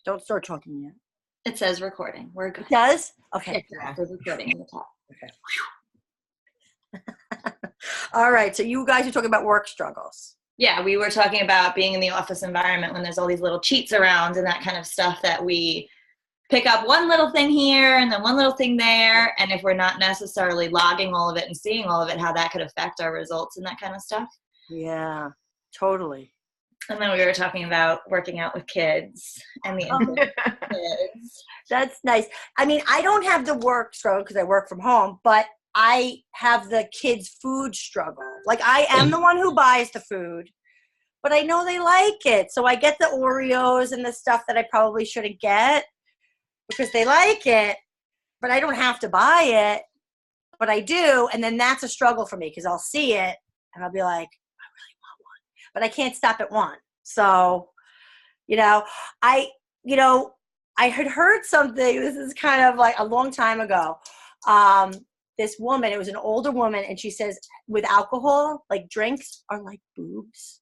Don't start talking yet. It says recording. We're good. It does? Okay. Yeah, there's recording in the top. Okay. All right. So you guys are talking about work struggles. Yeah, we were talking about being in the office environment when there's all these little cheats around and that kind of stuff, that we pick up one little thing here and then one little thing there. And if we're not necessarily logging all of it and seeing all of it, how that could affect our results and that kind of stuff. Yeah, totally. And then we were talking about working out with kids and the influence of kids. That's nice. I mean, I don't have the work struggle because I work from home, but I have the kids' food struggle. Like, I am the one who buys the food, but I know they like it. So I get the Oreos and the stuff that I probably shouldn't get because they like it, but I don't have to buy it, but I do. And then that's a struggle for me because I'll see it and I'll be like, I really want one, but I can't stop at one. So, I had heard something, this is kind of like a long time ago. This woman, it was an older woman, and she says with alcohol, like drinks are like boobs.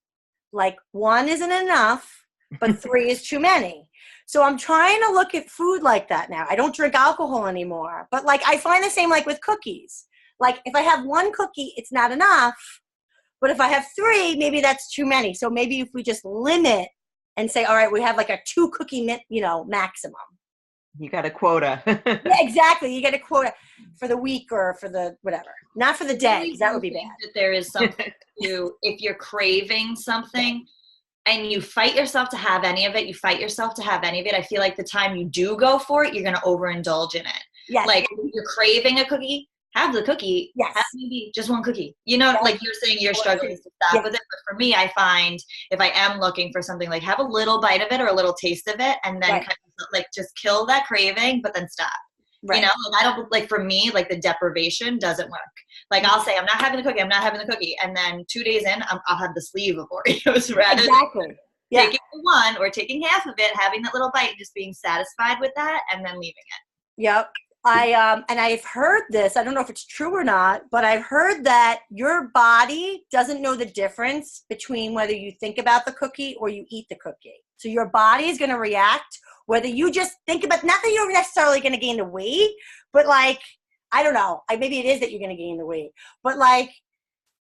Like one isn't enough, but three is too many. So I'm trying to look at food like that now. I don't drink alcohol anymore, but like I find the same like with cookies. Like if I have one cookie, it's not enough. But if I have three, maybe that's too many. So maybe if we just limit and say, all right, we have like a 2 cookie, maximum. You got a quota. Yeah, exactly. You get a quota for the week or for the whatever. Not for the day, because that would be bad. That there is something to, if you're craving something and you fight yourself to have any of it, I feel like the time you do go for it, you're going to overindulge in it. Yes. Like if you're craving a cookie, have the cookie. Yes. Have maybe just one cookie. Like you're saying you're struggling to stop with it. But for me, I find if I am looking for something, like have a little bite of it or a little taste of it, and then kind of like just kill that craving, but then stop. Right. I don't like, for me, like the deprivation doesn't work. Like I'll say, I'm not having the cookie. And then 2 days in, I'll have the sleeve of Oreos rather than taking one or taking half of it, having that little bite, and just being satisfied with that and then leaving it. Yep. And I've heard this, I don't know if it's true or not, but I've heard that your body doesn't know the difference between whether you think about the cookie or you eat the cookie. So your body is going to react whether you just think about, not that you're necessarily going to gain the weight, but like, I don't know, maybe it is that you're going to gain the weight, but like,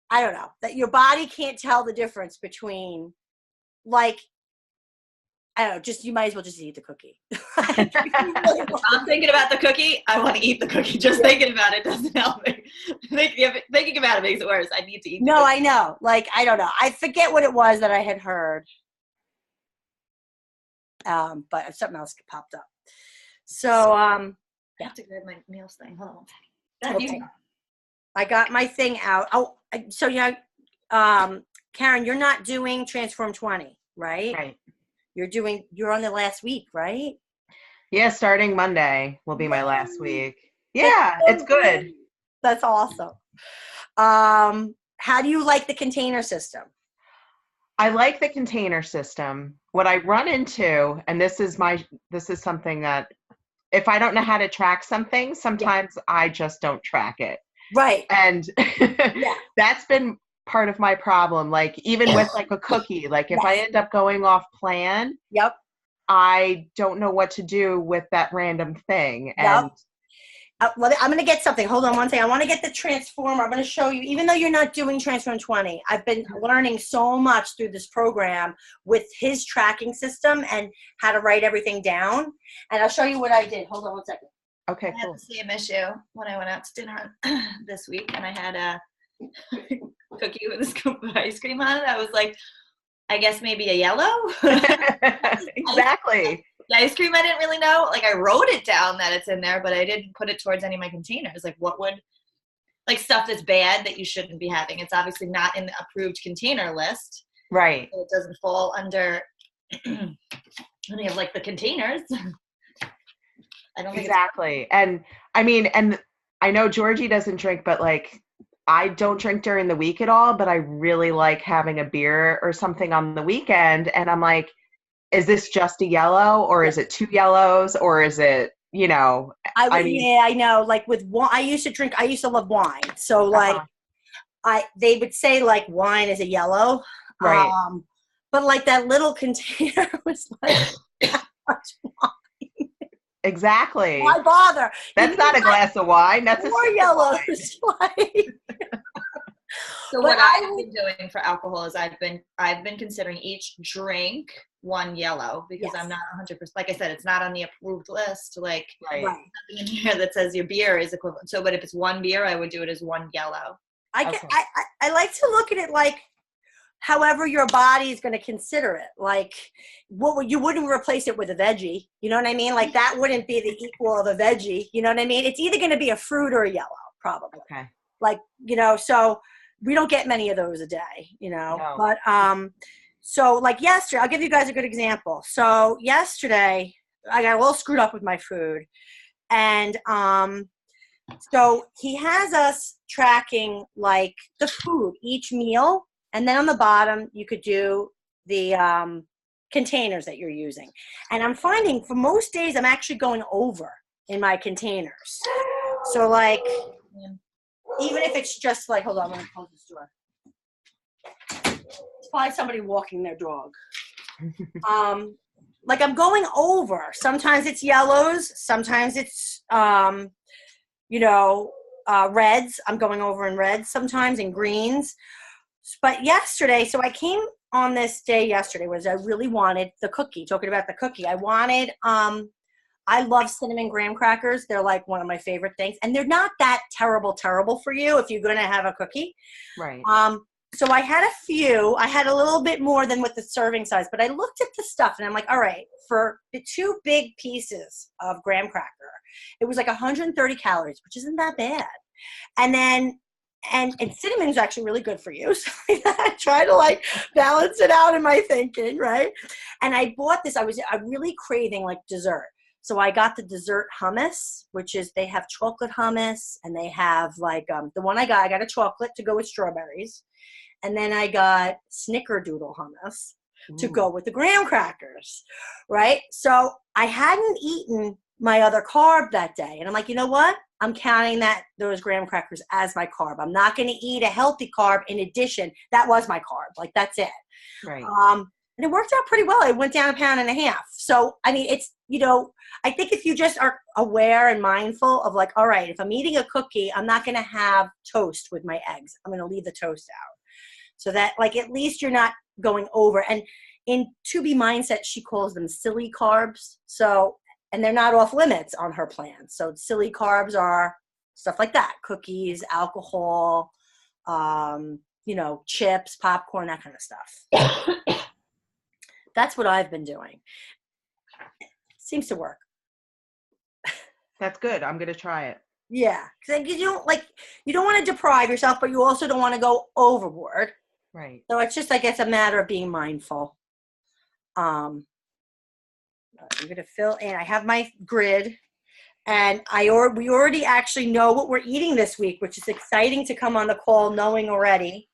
I don't know, that your body can't tell the difference between like, I don't know, just, you might as well just eat the cookie. I'm thinking about the cookie. I want to eat the cookie. Just thinking about it doesn't help me. Thinking about it makes it worse. I need to eat the cookie. I know. Like, I don't know. I forget what it was that I had heard. But something else popped up. So, I have to grab my meals thing. Hold on. Okay. I got my thing out. Oh, so yeah, Karen, you're not doing Transform 20, right? Right. You're on the last week, right? Yeah, starting Monday will be my last week. Yeah, it's good. That's awesome. How do you like the container system? I like the container system. What I run into, and this is something that if I don't know how to track something, sometimes I just don't track it. Right. And that's been part of my problem. Like even with like a cookie, like if I end up going off plan, I don't know what to do with that random thing. And I'm going to get something. Hold on one second. I want to get the Transformer. I'm going to show you, even though you're not doing Transform 20, I've been learning so much through this program with his tracking system and how to write everything down. And I'll show you what I did. Hold on one second. Okay, cool. I had the same issue when I went out to dinner this week, and I had a cookie with a scoop of ice cream on it. I was like, I guess maybe a yellow? Exactly. The ice cream, I didn't really know. Like, I wrote it down that it's in there, but I didn't put it towards any of my containers. Like, what would, like, stuff that's bad that you shouldn't be having. It's obviously not in the approved container list. Right. So it doesn't fall under any of, like, the containers. I don't think exactly. And I mean, and I know Georgie doesn't drink, but like, I don't drink during the week at all, but I really like having a beer or something on the weekend. And I'm like, is this just a yellow or is it 2 yellows or is it, I know. Like with wine, I used to love wine. So like they would say like wine is a yellow. Right. But like that little container was like that much Exactly. Why bother? That's not a glass of wine. That's a more sip of yellows. So But what I've been doing for alcohol is I've been considering each drink one yellow, because Yes. I'm not 100%. Like I said, it's not on the approved list. Like Right. Right. nothing in here that says your beer is equivalent. So, but if it's one beer, I would do it as one yellow. Okay. I like to look at it like however your body is going to consider it. Like you wouldn't replace it with a veggie. You know what I mean? Like that wouldn't be the equal of a veggie. You know what I mean? It's either going to be a fruit or a yellow, probably. Okay. Like, so we don't get many of those a day, No. but so like yesterday, I'll give you guys a good example. So yesterday I got a little screwed up with my food, and so he has us tracking like the food, each meal, and then on the bottom you could do the containers that you're using. And I'm finding for most days I'm actually going over in my containers. So like, even if it's just like, hold on, I'm gonna close this door. It's probably somebody walking their dog. Like I'm going over. Sometimes it's yellows, sometimes it's reds. I'm going over in reds sometimes, and greens. But yesterday, so I came on this day yesterday, was I really wanted the cookie. Talking about the cookie, I wanted I love cinnamon graham crackers. They're like one of my favorite things, and they're not that terrible for you if you're going to have a cookie. Right. So I had a few. I had a little bit more than with the serving size, but I looked at the stuff and I'm like, all right, for the 2 big pieces of graham cracker, it was like 130 calories, which isn't that bad. And then, and cinnamon's actually really good for you. So I try to like balance it out in my thinking, right? And I bought this. I'm really craving like dessert. So I got the dessert hummus, which is they have chocolate hummus, and they have like the one I got a chocolate to go with strawberries. And then I got snickerdoodle hummus to go with the graham crackers, right? So I hadn't eaten my other carb that day. And I'm like, you know what? I'm counting those graham crackers as my carb. I'm not going to eat a healthy carb in addition. That was my carb. Like, that's it. Right. And it worked out pretty well. I went down 1.5 pounds. So, I mean, it's, I think if you just are aware and mindful of like, all right, if I'm eating a cookie, I'm not going to have toast with my eggs. I'm going to leave the toast out. So that like, at least you're not going over. And in 2B Mindset, she calls them silly carbs. So, and they're not off limits on her plan. So silly carbs are stuff like that, cookies, alcohol, chips, popcorn, that kind of stuff. That's what I've been doing. Seems to work. That's good. I'm going to try it. Yeah. Because you don't want to deprive yourself, but you also don't want to go overboard. Right. So it's just, I guess, a matter of being mindful. I'm going to fill in. I have my grid, and we already actually know what we're eating this week, which is exciting to come on the call knowing already.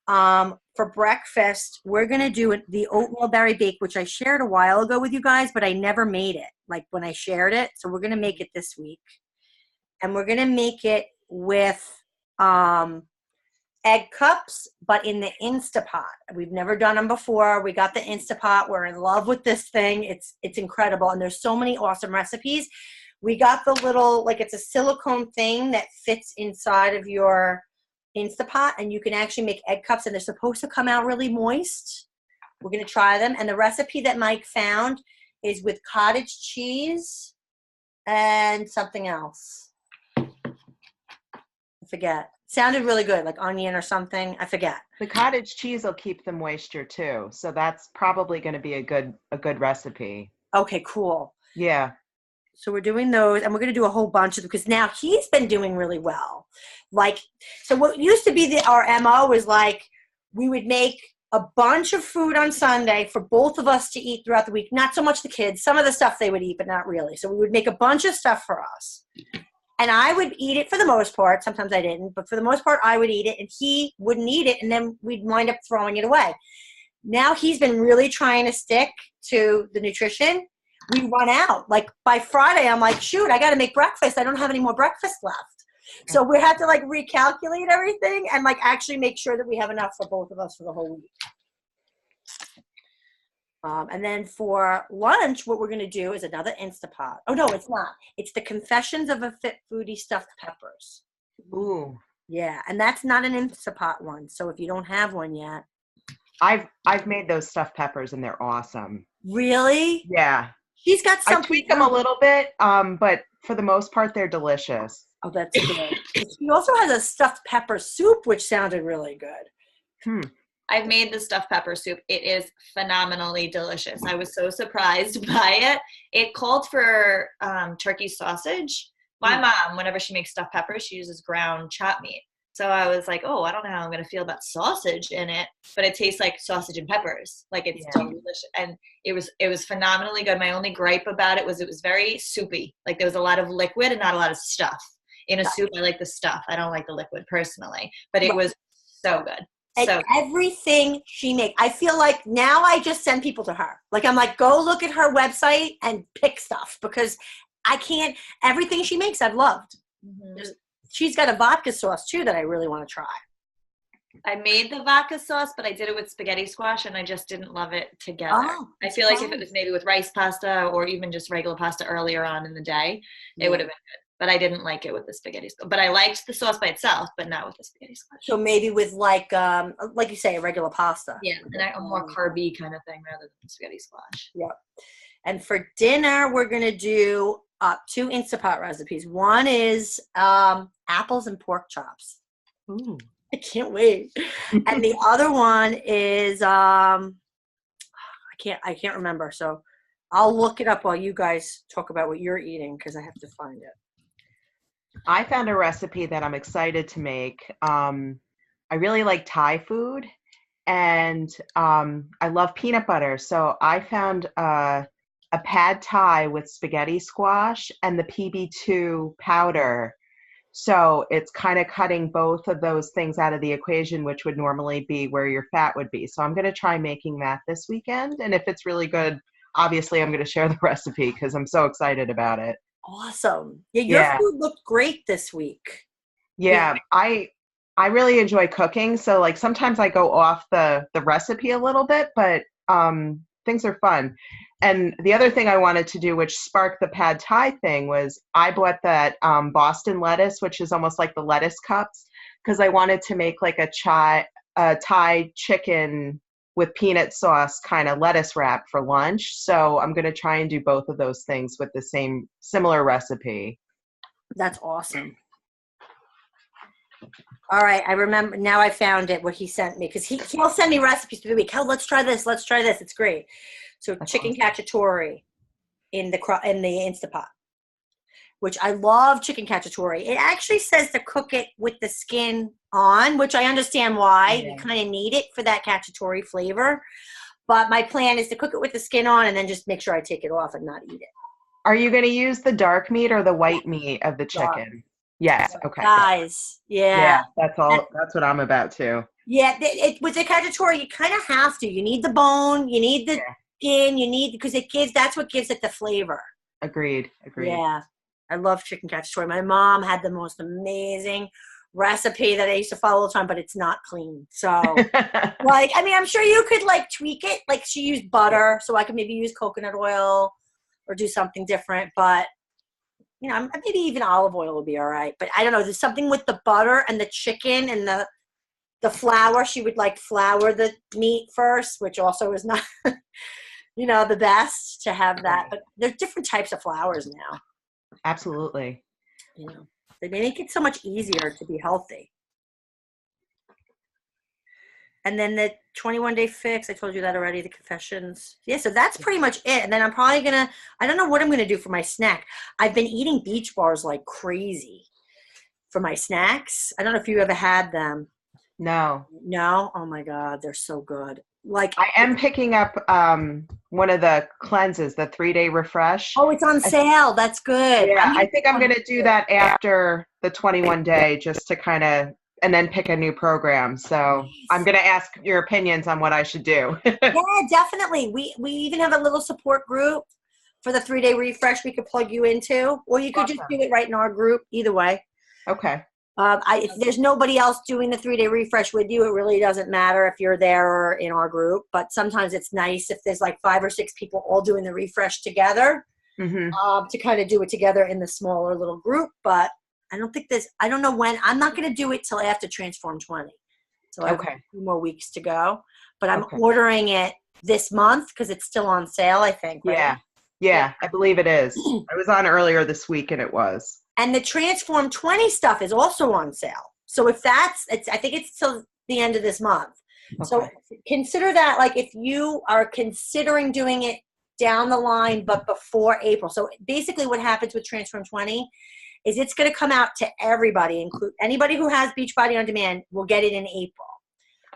For breakfast, we're going to do the oatmeal berry bake, which I shared a while ago with you guys, but I never made it like when I shared it. So we're going to make it this week, and we're going to make it with egg cups, but in the Instapot. We've never done them before. We got the Instapot. We're in love with this thing. It's incredible. And there's so many awesome recipes. We got the little, it's a silicone thing that fits inside of your Instapot, and you can actually make egg cups, and they're supposed to come out really moist. We're going to try them. And the recipe that Mike found is with cottage cheese and something else. I forget. Sounded really good, like onion or something. I forget. The cottage cheese will keep the moisture too, so that's probably going to be a good recipe. Okay, cool. Yeah. So we're doing those, and we're going to do a whole bunch of them because now he's been doing really well. So what used to be our MO was we would make a bunch of food on Sunday for both of us to eat throughout the week. Not so much the kids. Some of the stuff they would eat, but not really. So we would make a bunch of stuff for us. And I would eat it for the most part. Sometimes I didn't, but for the most part, I would eat it, and he wouldn't eat it, and then we'd wind up throwing it away. Now he's been really trying to stick to the nutrition. We run out. By Friday, I'm like, shoot, I got to make breakfast. I don't have any more breakfast left. So we had to recalculate everything and actually make sure that we have enough for both of us for the whole week. And then for lunch, what we're going to do is another Instapot. Oh, no, it's not. It's the Confessions of a Fit Foodie stuffed peppers. Ooh. Yeah, and that's not an Instapot one. So if you don't have one yet. I've made those stuffed peppers and they're awesome. Really? Yeah. She's got something. I tweak them a little bit, but for the most part, they're delicious. Oh, that's good. She also has a stuffed pepper soup, which sounded really good. I've made the stuffed pepper soup. It is phenomenally delicious. I was so surprised by it. It called for turkey sausage. My mom, whenever she makes stuffed peppers, she uses ground chopped meat. So I was like, oh, I don't know how I'm going to feel about sausage in it, but it tastes like sausage and peppers. Like it's delicious. And it was phenomenally good. My only gripe about it was very soupy. Like there was a lot of liquid and not a lot of stuff. In a soup, I like the stuff. I don't like the liquid personally, but it was so good. And everything she makes, I feel like now I just send people to her. Like I'm like, go look at her website and pick stuff because I can't, everything she makes I've loved. She's got a vodka sauce too that I really want to try. I made the vodka sauce, but I did it with spaghetti squash and I just didn't love it together. Oh, I feel like if it was maybe with rice pasta or even just regular pasta earlier on in the day, it would have been good. But I didn't like it with the spaghetti sauce. But I liked the sauce by itself, but not with the spaghetti squash. So maybe with like you say, a regular pasta. Yeah, and a more carby kind of thing rather than spaghetti squash. Yep. And for dinner, we're going to do 2 Instapot recipes. One is apples and pork chops. Ooh. I can't wait. And the other one is I can't remember. So I'll look it up while you guys talk about what you're eating because I have to find it. I found a recipe that I'm excited to make. I really like Thai food and I love peanut butter. So I found a pad Thai with spaghetti squash and the PB2 powder. So it's kind of cutting both of those things out of the equation, which would normally be where your fat would be. So I'm going to try making that this weekend. And if it's really good, obviously I'm going to share the recipe because I'm so excited about it. Awesome. Yeah, your food looked great this week. Yeah, I really enjoy cooking. So like sometimes I go off the recipe a little bit, but things are fun. And the other thing I wanted to do, which sparked the pad Thai thing, was I bought that Boston lettuce, which is almost like the lettuce cups, because I wanted to make like a Thai chicken with peanut sauce kind of lettuce wrap for lunch. So I'm going to try and do both of those things with the similar recipe. That's awesome. All right. I remember now I found it, what he sent me, because he'll send me recipes through the week. Let's try this. Let's try this. It's great. So That's chicken awesome. cacciatore in the Instapot, which I love chicken cacciatore. It actually says to cook it with the skin on, which I understand why. Yeah. You kind of need it for that cacciatore flavor. But my plan is to cook it with the skin on and then just make sure I take it off and not eat it. Are you going to use the dark meat or the white meat of the chicken? Dark. Yes. Okay. Guys, yeah. That's all. That's what I'm about too. Yeah, with the cacciatore, you kind of have to. You need the bone. You need the skin. You need, because that's what gives it the flavor. Agreed. Yeah. I love chicken cacciatore. My mom had the most amazing recipe that I used to follow all the time, but it's not clean. So, like, I mean, I'm sure you could, like, tweak it. Like, she used butter, so I could maybe use coconut oil or do something different. But, you know, maybe even olive oil would be all right. But I don't know. There's something with the butter and the chicken and the flour. She would, like, flour the meat first, which also is not, you know, the best to have that. But there's different types of flours now. Absolutely. You know, they make it so much easier to be healthy. And then the 21-day fix, I told you that already, the confessions. Yeah, so that's pretty much it. And then I'm probably going to, I don't know what I'm going to do for my snack. I've been eating beach bars like crazy for my snacks. I don't know if you ever had them. No. No? Oh my God, they're so good. Like, I am picking up one of the cleanses, the 3-day refresh. Oh, it's on sale. That's good. Yeah, I think I'm going to do that after the 21-day just to kind of, and then pick a new program. So I'm going to ask your opinions on what I should do. Yeah, definitely. We even have a little support group for the 3-day refresh we could plug you into, or you could just do it right in our group. Either way. Okay. If there's nobody else doing the 3-day refresh with you, it really doesn't matter if you're there or in our group. But sometimes it's nice if there's like 5 or 6 people all doing the refresh together, to kind of do it together in the smaller little group. But I don't know when. I'm not going to do it till after Transform 20. So I have a few more weeks to go. But I'm ordering it this month because it's still on sale, I think. Right? Yeah, I believe it is. I was on earlier this week and it was. And the Transform 20 stuff is also on sale. So if I think it's till the end of this month. Okay. So consider that, like, if you are considering doing it down the line, but before April. So basically what happens with Transform 20 is it's going to come out to everybody, include anybody who has Beachbody On Demand will get it in April.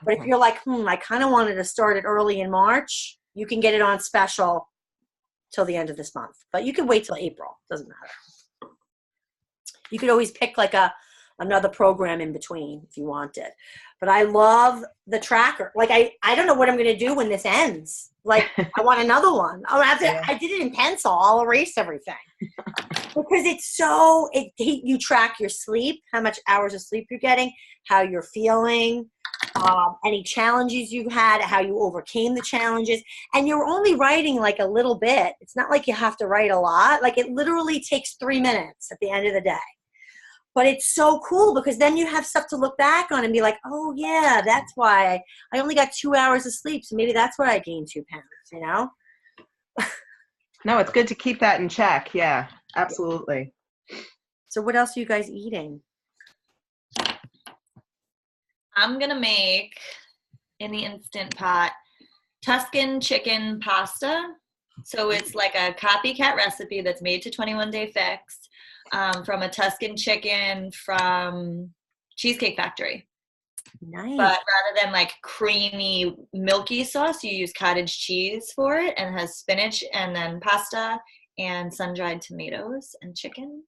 But if you're like, I kind of wanted to start it early in March, you can get it on special till the end of this month. But you can wait till April. Doesn't matter. You could always pick like another program in between if you wanted. But I love the tracker. Like I don't know what I'm going to do when this ends. Like I want another one. I did it in pencil. I'll erase everything. Because you track your sleep, how much hours of sleep you're getting, how you're feeling, any challenges you've had, how you overcame the challenges. And you're only writing like a little bit. It's not like you have to write a lot. Like it literally takes 3 minutes at the end of the day. But it's so cool because then you have stuff to look back on and be like, oh, yeah, that's why I only got 2 hours of sleep. So maybe that's why I gained 2 pounds, you know? No, it's good to keep that in check. Yeah, absolutely. So what else are you guys eating? I'm going to make, in the Instant Pot, Tuscan chicken pasta. So it's like a copycat recipe that's made to 21 Day Fix. From a Tuscan chicken from Cheesecake Factory. Nice. But rather than like creamy, milky sauce, you use cottage cheese for it, and it has spinach and then pasta and sun-dried tomatoes and chicken.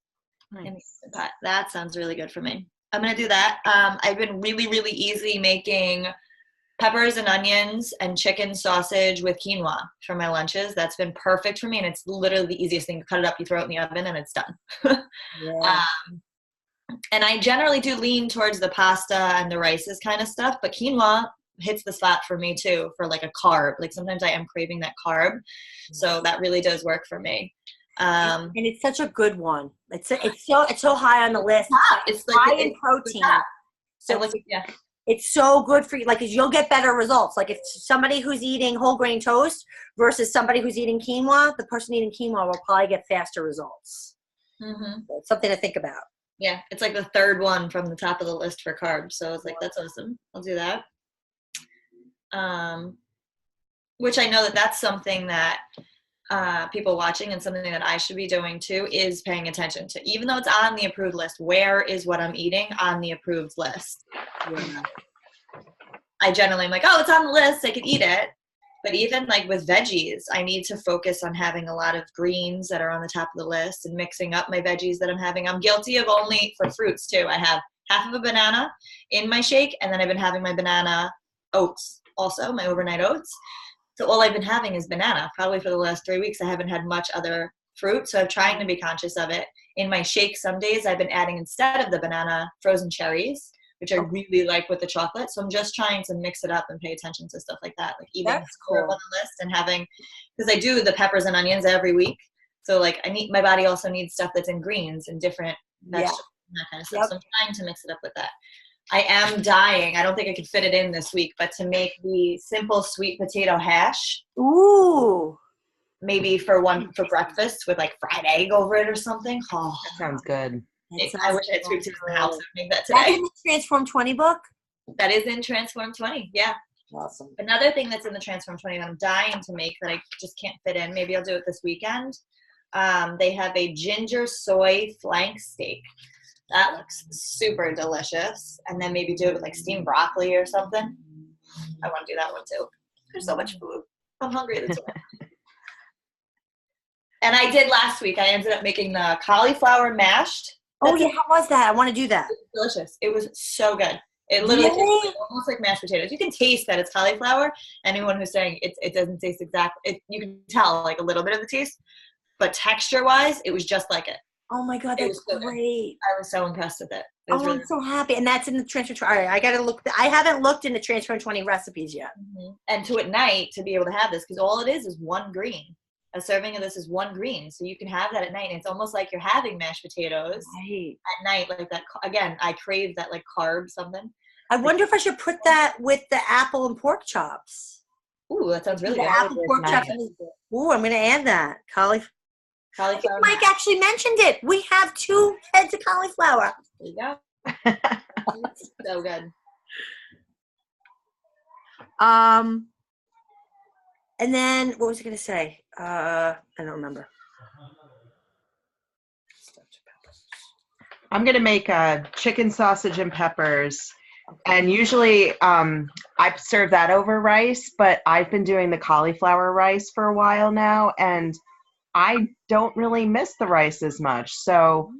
Nice. That sounds really good for me. I'm going to do that. I've been really, really easy making peppers and onions and chicken sausage with quinoa for my lunches. That's been perfect for me, and it's literally the easiest thing. You cut it up, you throw it in the oven, and it's done. Yeah. And I generally do lean towards the pasta and the rices kind of stuff, but quinoa hits the spot for me too for like a carb. Like sometimes I am craving that carb, so that really does work for me. And it's such a good one. It's so high on the list. It's like high in protein. So it's so good for you. Like, 'cause you'll get better results. Like if somebody who's eating whole grain toast versus somebody who's eating quinoa, the person eating quinoa will probably get faster results. Mm-hmm. So it's something to think about. Yeah, it's like the third one from the top of the list for carbs. So I was like, that's awesome. I'll do that. Which I know that's something that people watching and something that I should be doing too is paying attention to. Even though it's on the approved list, where is what I'm eating on the approved list? Yeah. I generally am like, oh, it's on the list, I can eat it. But even like with veggies, I need to focus on having a lot of greens that are on the top of the list and mixing up my veggies that I'm having. I'm guilty of only, for fruits too, I have half of a banana in my shake, and then I've been having my banana oats also, my overnight oats. So all I've been having is banana. Probably for the last 3 weeks, I haven't had much other fruit. So I'm trying to be conscious of it. In my shake, some days I've been adding, instead of the banana, frozen cherries, which I really like with the chocolate. So I'm just trying to mix it up and pay attention to stuff like that. Like eating cool. On the list and having, because I do the peppers and onions every week. So like my body also needs stuff that's in greens and different vegetables and that kind of stuff. Yep. So I'm trying to mix it up with that. I am dying. I don't think I could fit it in this week, but to make the simple sweet potato hash. Ooh. Maybe for breakfast with like fried egg over it or something. Oh, that sounds good. I wish I had sweet potatoes in the house to make that today. That's in the Transform 20 book? That is in Transform 20, yeah. Awesome. Another thing that's in the Transform 20 that I'm dying to make that I just can't fit in, maybe I'll do it this weekend. They have a ginger soy flank steak. That looks super delicious. And then maybe do it with like steamed broccoli or something. I want to do that one too. There's so much food. I'm hungry this week. And I did last week. I ended up making the cauliflower mashed. Oh, yeah. How was that? I want to do that. It was delicious. It was so good. It literally tastes like, almost like mashed potatoes. You can taste that it's cauliflower. Anyone who's saying it doesn't taste exactly, you can tell like a little bit of the taste. But texture-wise, it was just like it. Oh, my God. That's so great. I was so impressed with it. It was Oh, really I'm so happy. And that's in the transfer. All right, I got to look. I haven't looked into transfer 20 recipes yet. And to at night to be able to have this, because all it is one green. A serving of this is one green, so you can have that at night. And it's almost like you're having mashed potatoes at night, like that. Again, I crave that like carb something. I wonder if I should put that with the apple and pork chops. Ooh, that sounds really the good. Apple pork chops. Ooh, I'm going to add that. Cauliflower. Mike actually mentioned it. We have 2 heads of cauliflower. There you go. So good. And then what was I going to say? I don't remember. I'm going to make chicken sausage and peppers. And usually I serve that over rice, but I've been doing the cauliflower rice for a while now, and I don't really miss the rice as much. So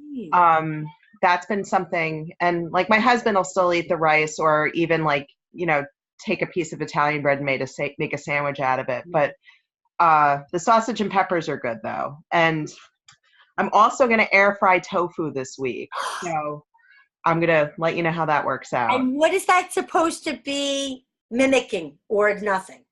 that's been something. And like my husband will still eat the rice, or even like, take a piece of Italian bread and make a sandwich out of it. But the sausage and peppers are good though. And I'm also going to air fry tofu this week. So I'm going to let you know how that works out. And what is that supposed to be mimicking, or nothing?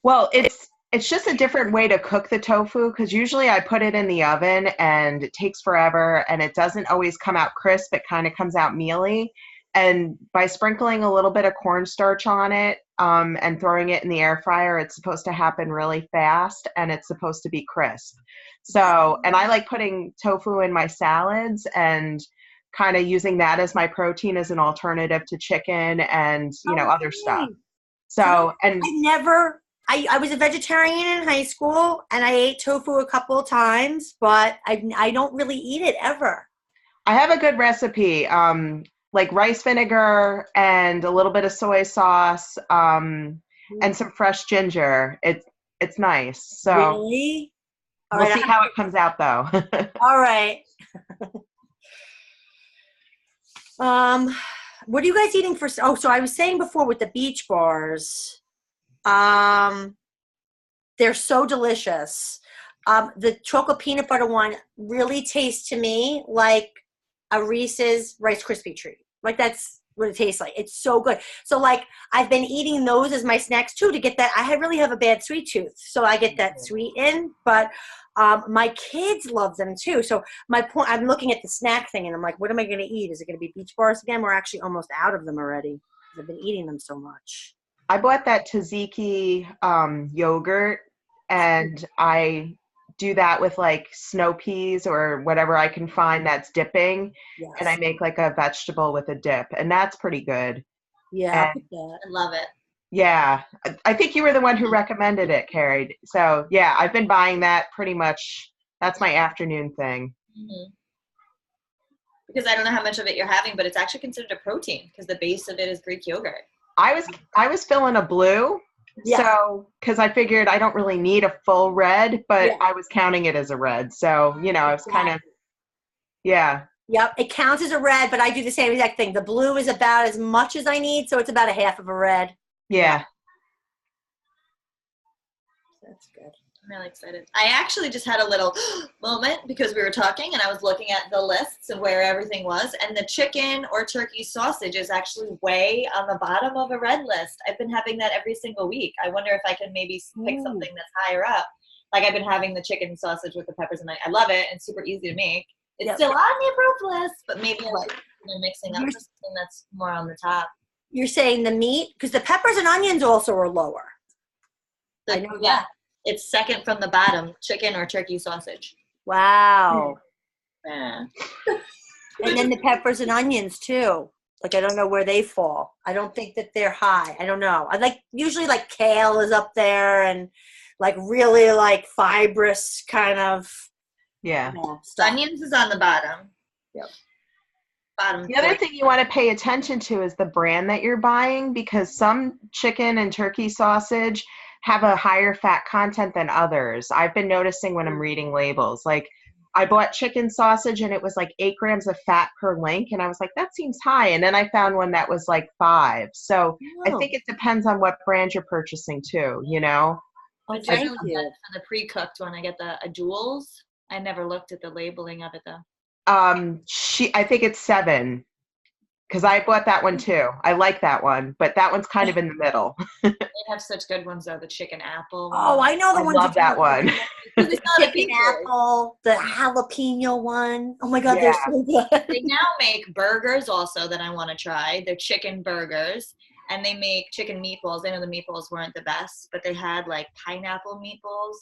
Well, it's just a different way to cook the tofu, because usually I put it in the oven and it takes forever and it doesn't always come out crisp. It kind of comes out mealy. And by sprinkling a little bit of cornstarch on it and throwing it in the air fryer, it's supposed to happen really fast and it's supposed to be crisp. So, and I like putting tofu in my salads and kind of using that as my protein as an alternative to chicken and, other stuff. So, and I was a vegetarian in high school and I ate tofu a couple of times, but I don't really eat it ever. I have a good recipe, like rice vinegar and a little bit of soy sauce and some fresh ginger. It's nice. So really? We'll see how it comes out though. All right. What are you guys eating for? Oh, so I was saying before with the beach bars, they're so delicious. The chocolate peanut butter one really tastes to me like a Reese's Rice Krispie treat. Like that's what it tastes like. It's so good. So like I've been eating those as my snacks too to get that. I really have a bad sweet tooth, so I get that sweet in. But my kids love them too. So my point, I'm looking at the snack thing and I'm like, what am I going to eat? Is it going to be beach bars again? We're actually almost out of them already. I've been eating them so much. I bought that tzatziki yogurt, and I do that with like snow peas or whatever I can find that's dipping. Yes. And I make like a vegetable with a dip, and that's pretty good. Yeah, I love it. Yeah, I think you were the one who recommended it, Carrie. So yeah, I've been buying that pretty much. That's my afternoon thing. Mm-hmm. Because I don't know how much of it you're having, but it's actually considered a protein because the base of it is Greek yogurt. I was filling a blue. Yeah. So, because I figured I don't really need a full red, but I was counting it as a red. So, I was kind of, yeah. Yep, it counts as a red, but I do the same exact thing. The blue is about as much as I need, so it's about a half of a red. Yeah. That's good. I'm really excited. I actually just had a little moment because we were talking and I was looking at the lists of where everything was, and the chicken or turkey sausage is actually way on the bottom of a red list. I've been having that every single week. I wonder if I can maybe pick something that's higher up. Like I've been having the chicken sausage with the peppers, and I love it. It's super easy to make. It's still on the approved list, but maybe I'm mixing up for something that's more on the top. You're saying the meat? Because the peppers and onions also are lower. I know that. It's second from the bottom, chicken or turkey sausage. Wow. Yeah. And then the peppers and onions too. Like I don't know where they fall. I don't think that they're high. I don't know. Usually like kale is up there and like really like fibrous kind of stuff. Onions is on the bottom. Yep. Bottom. The other thing you want to pay attention to is the brand that you're buying, because some chicken and turkey sausage have a higher fat content than others. I've been noticing when I'm reading labels. Like I bought chicken sausage and it was like 8 grams of fat per link, and I was like, that seems high. And then I found one that was like 5. So I think it depends on what brand you're purchasing too, Oh, thank you. For the pre-cooked one, I get a Jewels. I never looked at the labeling of it though. I think it's 7. Because I bought that one too. I like that one, but that one's kind of in the middle. They have such good ones though. The chicken apple. Oh, I know the I ones. love that one. The chicken apple, the jalapeno one. Oh my God, Yeah. they're so good. They now make burgers also that I want to try. They're chicken burgers. And they make chicken meatballs. I know the meatballs weren't the best, but they had like pineapple meatballs.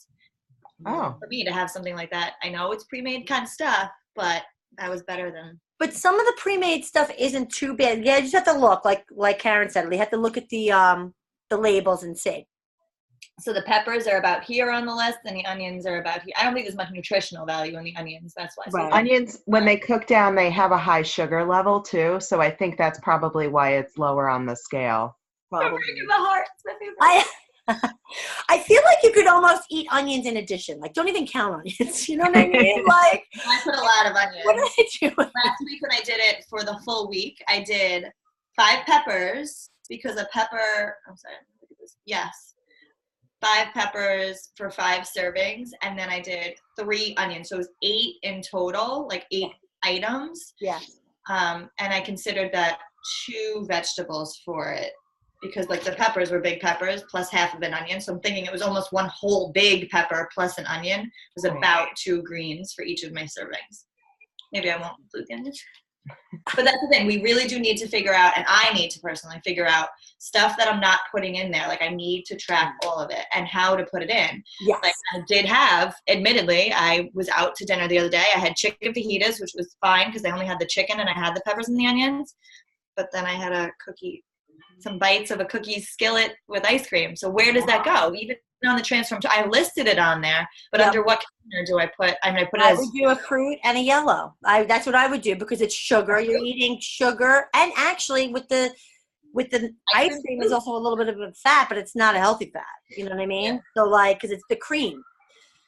Oh. For me to have something like that, I know it's pre-made kind of stuff, but that was better than. But some of the pre-made stuff isn't too bad. Yeah, you just have to look, like Karen said. You have to look at the labels and see. So the peppers are about here on the list, and the onions are about here. I don't think there's much nutritional value in the onions. That's why. Right. Onions, when they cook down, they have a high sugar level too. So I think that's probably why it's lower on the scale. Probably. My heart. It's my favorite. I feel like you could almost eat onions in addition. Like, don't even count onions. You know what I mean? Like, I put a lot of onions. What did I do? Last week when I did it for the full week, I did 5 peppers because a pepper. I'm sorry. Look at this. Yes, 5 peppers for 5 servings, and then I did 3 onions. So it was 8 in total, like 8 items. Yeah. And I considered that 2 vegetables for it. Because like the peppers were big peppers plus half of an onion. So I'm thinking it was almost one whole big pepper plus an onion. It was about 2 greens for each of my servings. Maybe I won't include the onions. But that's the thing. We really do need to figure out, and I need to personally figure out stuff that I'm not putting in there. Like I need to track all of it and how to put it in. Yes. Like I did have, admittedly, I was out to dinner the other day. I had chicken fajitas, which was fine because I only had the chicken and I had the peppers and the onions. But then I had a cookie, some bites of a cookie skillet with ice cream. So where does that go? Even on the transform, I listed it on there, but under what container do I put? I mean, I put it as. I would do a fruit and a yellow. That's what I would do because it's sugar. You're eating sugar, and actually with the ice cream is also a little bit of a fat, but it's not a healthy fat. You know what I mean? Yeah. So like, because it's the cream.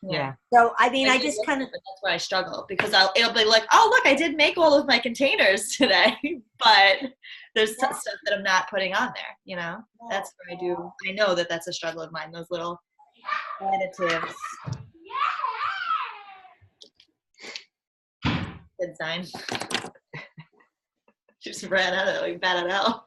Yeah. So I mean, I just kind of. That's where I struggle because it'll be like, oh look, I did make all of my containers today, but there's stuff that I'm not putting on there. You know, that's where I know that that's a struggle of mine. Those little additives. Good sign. Just ran out of it. Like bat it out.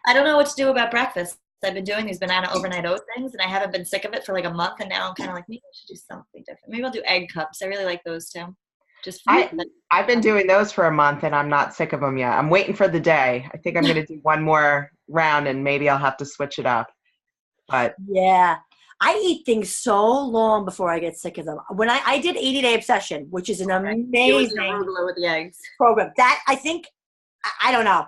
I don't know what to do about breakfast. I've been doing these banana overnight oat things, and I haven't been sick of it for like a month, and now I'm kind of like, maybe I should do something different. Maybe I'll do egg cups. I really like those too. Just I've been doing those for a month, and I'm not sick of them yet. I'm waiting for the day. I think I'm going to do one more round, and maybe I'll have to switch it up. But yeah, I eat things so long before I get sick of them. When I did 80-Day Obsession, which is an amazing arugula with the eggs program. That I think, I don't know.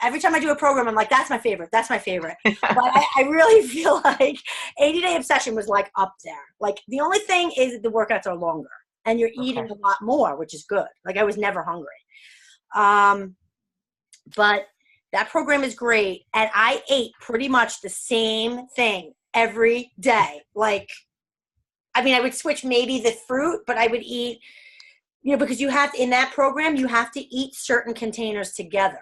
Every time I do a program, I'm like, that's my favorite. That's my favorite. But I really feel like 80-Day Obsession was like up there. Like the only thing is that the workouts are longer and you're eating a lot more, which is good. Like I was never hungry. But that program is great. And I ate pretty much the same thing every day. Like, I mean, I would switch maybe the fruit, but I would eat, because you have to, in that program, you have to eat certain containers together.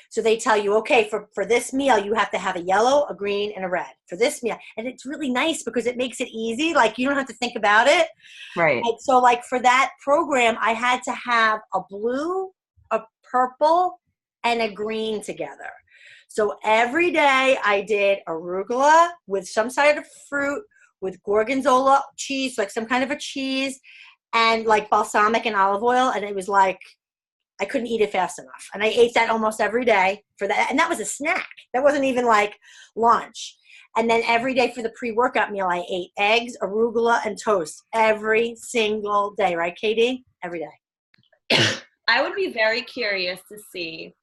So they tell you, okay, for this meal, you have to have a yellow, a green, and a red for this meal. And it's really nice because it makes it easy. Like you don't have to think about it. Right. And so like for that program, I had to have a blue, a purple, and a green together. So every day I did arugula with some side of fruit, with gorgonzola cheese, like some kind of a cheese, and like balsamic and olive oil. And it was like, I couldn't eat it fast enough. And I ate that almost every day for that. And that was a snack. That wasn't even like lunch. And then every day for the pre-workout meal, I ate eggs, arugula, and toast every single day. Right, Katie? Every day. I would be very curious to see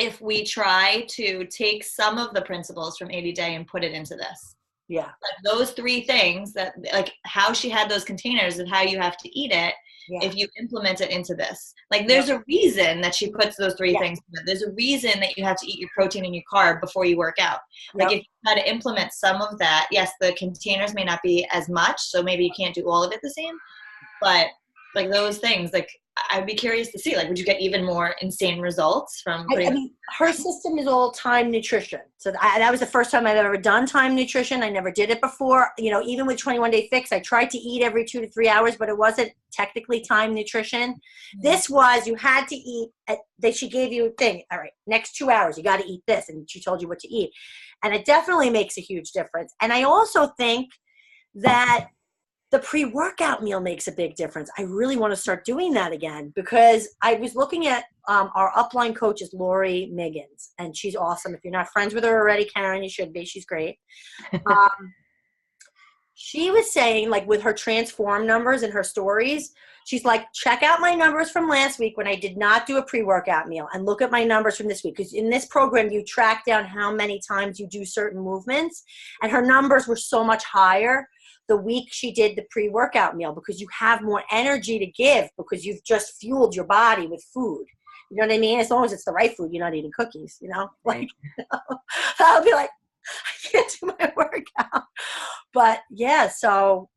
if we try to take some of the principles from 80-Day and put it into this. Yeah. Like those 3 things that like how she had those containers and how you have to eat it. Yeah. If you implement it into this, like there's a reason that she puts those 3 things in. There's a reason that you have to eat your protein and your carb before you work out. Like if you try to implement some of that, yes, the containers may not be as much, so maybe you can't do all of it the same, but like those things, like I'd be curious to see, like, would you get even more insane results from I mean, her system is all time nutrition. So that was the first time I've ever done time nutrition. I never did it before. You know, even with 21 Day Fix, I tried to eat every 2 to 3 hours, but it wasn't technically time nutrition. Mm-hmm. This was, you had to eat, she gave you a thing. All right, next 2 hours, you got to eat this. And she told you what to eat. And it definitely makes a huge difference. And I also think that the pre-workout meal makes a big difference. I really want to start doing that again, because I was looking at our upline coach is Lori Miggins, and she's awesome. If you're not friends with her already, Karen, you should be. She's great. She was saying, like, with her transform numbers and her stories, she's like, check out my numbers from last week when I did not do a pre-workout meal, and look at my numbers from this week. Because in this program, you track down how many times you do certain movements, and her numbers were so much higher the week she did the pre-workout meal, because you have more energy to give because you've just fueled your body with food. You know what I mean? As long as it's the right food, you're not eating cookies, you know? Like, I'll be like, I can't do my workout. But yeah, so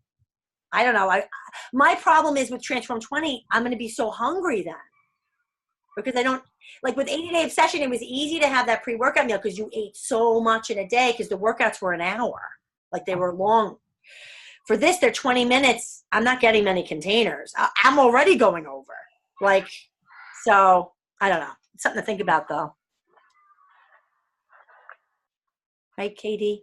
I don't know. My problem is with Transform 20, I'm going to be so hungry then, because I don't, like with 80 Day Obsession, it was easy to have that pre-workout meal because you ate so much in a day because the workouts were an hour. Like, they were long. For this, they're 20 minutes. I'm not getting many containers. I'm already going over. Like, so I don't know. It's something to think about, though. Right, Katie?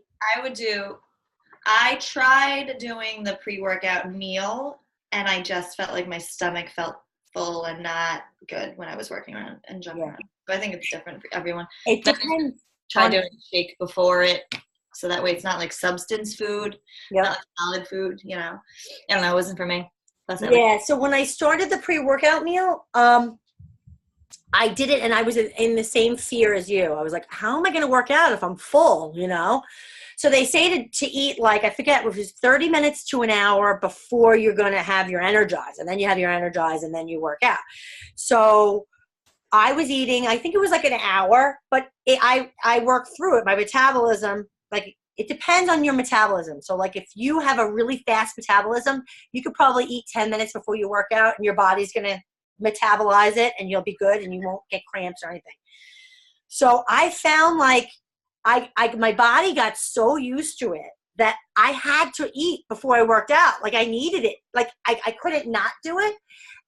I tried doing the pre-workout meal, and I just felt like my stomach felt full and not good when I was working around and jumping around. So I think it's different for everyone. It depends. Try doing a shake before it, so that way it's not like substance food, not like solid food, you know. I don't know, it wasn't for me. Yeah, so when I started the pre-workout meal, I did it, and I was in the same fear as you. I was like, how am I going to work out if I'm full, you know? So they say to eat, like, I forget, it was 30 minutes to an hour before you're going to have your Energize, and then you have your Energize, and then you work out. So I was eating, I think it was like an hour, but I worked through it. My metabolism, like, it depends on your metabolism. So, like, if you have a really fast metabolism, you could probably eat 10 minutes before you work out, and your body's going to metabolize it, and you'll be good, and you won't get cramps or anything. So I found, like, my body got so used to it that I had to eat before I worked out. Like, I needed it. Like, I couldn't not do it.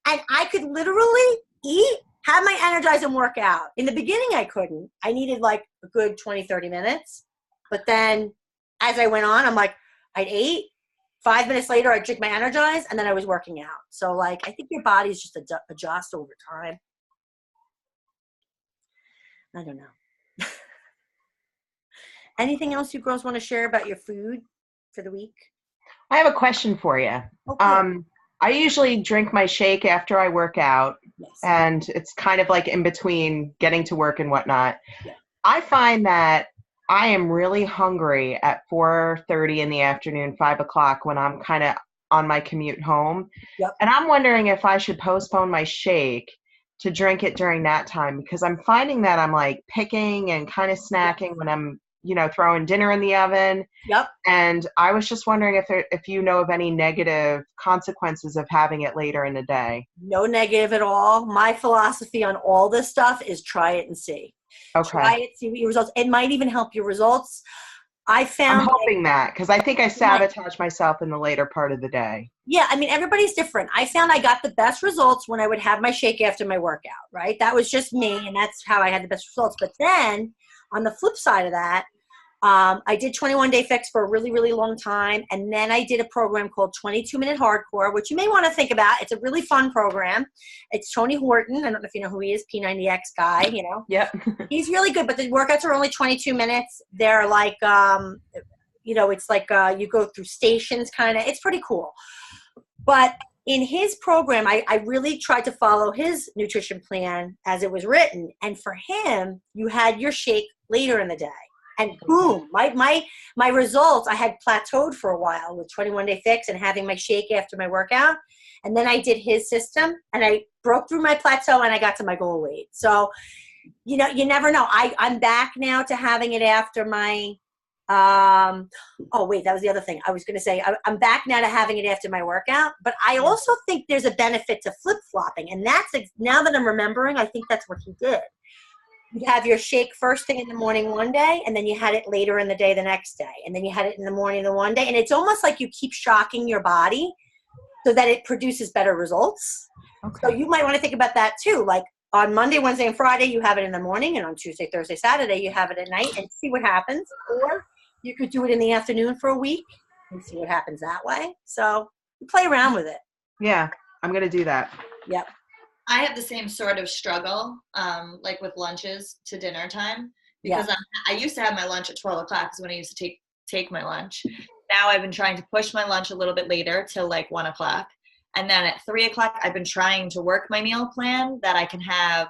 And I could literally eat, have my Energize, and work out. In the beginning, I couldn't. I needed, like, a good 20, 30 minutes. But then as I went on, I'm like, I'd eat. 5 minutes later, I'd drink my Energize, and then I was working out. So, like, I think your body's just adjust over time. I don't know. Anything else you girls want to share about your food for the week? I have a question for you. Okay. I usually drink my shake after I work out, and it's kind of like in between getting to work and whatnot. Yeah. I find that I am really hungry at 4:30 in the afternoon, 5 o'clock, when I'm kind of on my commute home. Yep. And I'm wondering if I should postpone my shake to drink it during that time, because I'm finding that I'm like picking and kind of snacking when I'm, you know, throwing dinner in the oven. Yep. And I was just wondering if you know of any negative consequences of having it later in the day. No negative at all. My philosophy on all this stuff is try it and see. Okay. Try it, see what your results. It might even help your results. I'm hoping that, because I think I sabotage myself in the later part of the day. Yeah, I mean, everybody's different. I found I got the best results when I would have my shake after my workout, right? That was just me, and that's how I had the best results. But then on the flip side of that, I did 21 Day Fix for a really, really long time. And then I did a program called 22-Minute Hardcore, which you may want to think about. It's a really fun program. It's Tony Horton. I don't know if you know who he is, P90X guy, you know. Yep. He's really good, but the workouts are only 22 minutes. They're like, you know, it's like you go through stations kind of. It's pretty cool. But in his program, I really tried to follow his nutrition plan as it was written. And for him, you had your shake later in the day. And boom, my results, I had plateaued for a while with 21 Day Fix and having my shake after my workout. And then I did his system, and I broke through my plateau, and I got to my goal weight. So, you know, you never know. I'm back now to having it after my Oh wait, that was the other thing I was going to say. I'm back now to having it after my workout, but I also think there's a benefit to flip-flopping, and that's now that I'm remembering, I think that's what he did. You have your shake first thing in the morning one day, and then you had it later in the day the next day, and then you had it in the morning the one day, and it's almost like you keep shocking your body so that it produces better results. Okay. So you might want to think about that too. Like on Monday, Wednesday, and Friday, you have it in the morning, and on Tuesday, Thursday, Saturday, you have it at night, and see what happens. Or you could do it in the afternoon for a week and see what happens that way. So you play around with it. Yeah, I'm going to do that. Yep. I have the same sort of struggle, like with lunches to dinner time, because I used to have my lunch at 12 o'clock is when I used to take my lunch. Now I've been trying to push my lunch a little bit later till like 1 o'clock. And then at 3 o'clock, I've been trying to work my meal plan that I can have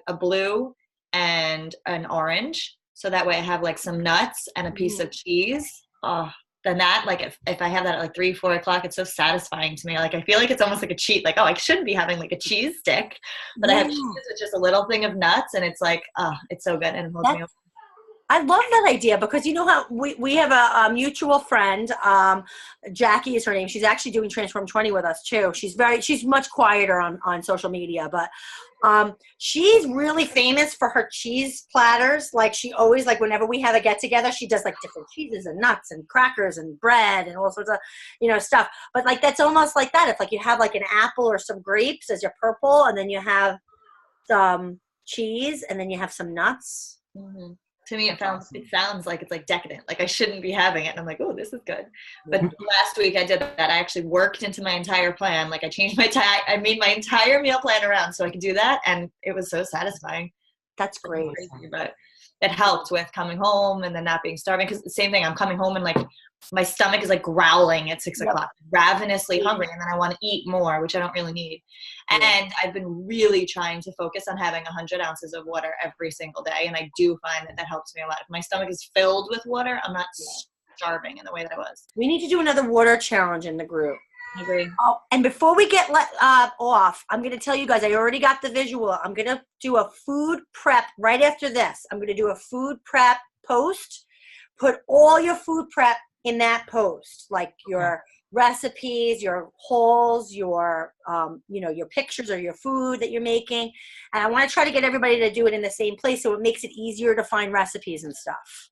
a blue and an orange. So that way I have like some nuts and a piece of cheese. Oh, then that, like if I have that at like 3, 4 o'clock, it's so satisfying to me. Like I feel like it's almost like a cheat. Like, oh, I shouldn't be having like a cheese stick, but I have cheese with just a little thing of nuts, and it's like, oh, it's so good and it holds me over. I love that idea because you know how we have a mutual friend, Jackie is her name. She's actually doing Transform 20 with us too. She's much quieter on social media, but she's really famous for her cheese platters. Like she always, like whenever we have a get together, she does like different cheeses and nuts and crackers and bread and all sorts of, stuff. But like, that's almost like that. It's like you have like an apple or some grapes as your purple, and then you have some cheese, and then you have some nuts. Mm-hmm. To me, it sounds like it's like decadent. Like I shouldn't be having it. And I'm like, oh, this is good. But last week I did that. I actually worked into my entire plan. Like I changed I made my entire meal plan around so I could do that. And it was so satisfying. That's great. Crazy, but it helped with coming home and then not being starving. Because the same thing, I'm coming home and like my stomach is like growling at 6 o'clock, ravenously hungry. And then I want to eat more, which I don't really need. And I've been really trying to focus on having 100 ounces of water every single day. And I do find that helps me a lot. If my stomach is filled with water, I'm not starving in the way that I was. We need to do another water challenge in the group. I agree. Oh, and before we get off, I'm going to tell you guys, I already got the visual. I'm going to do a food prep right after this. I'm going to do a food prep post. Put all your food prep in that post, like your recipes, your hauls, your your pictures or your food that you're making. And I want to try to get everybody to do it in the same place so it makes it easier to find recipes and stuff.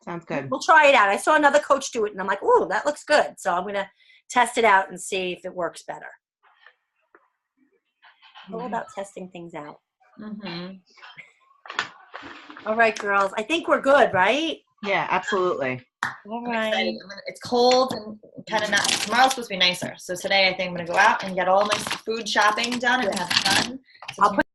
Sounds good. We'll try it out. I saw another coach do it and I'm like, oh, that looks good. So I'm going to test it out and see if it works better. All about testing things out. Mm-hmm. All right, girls. I think we're good, right? Yeah, absolutely. All I'm right. excited. It's cold and kind of not. Tomorrow's supposed to be nicer. So today I think I'm going to go out and get all my food shopping done and have it done. So I'll put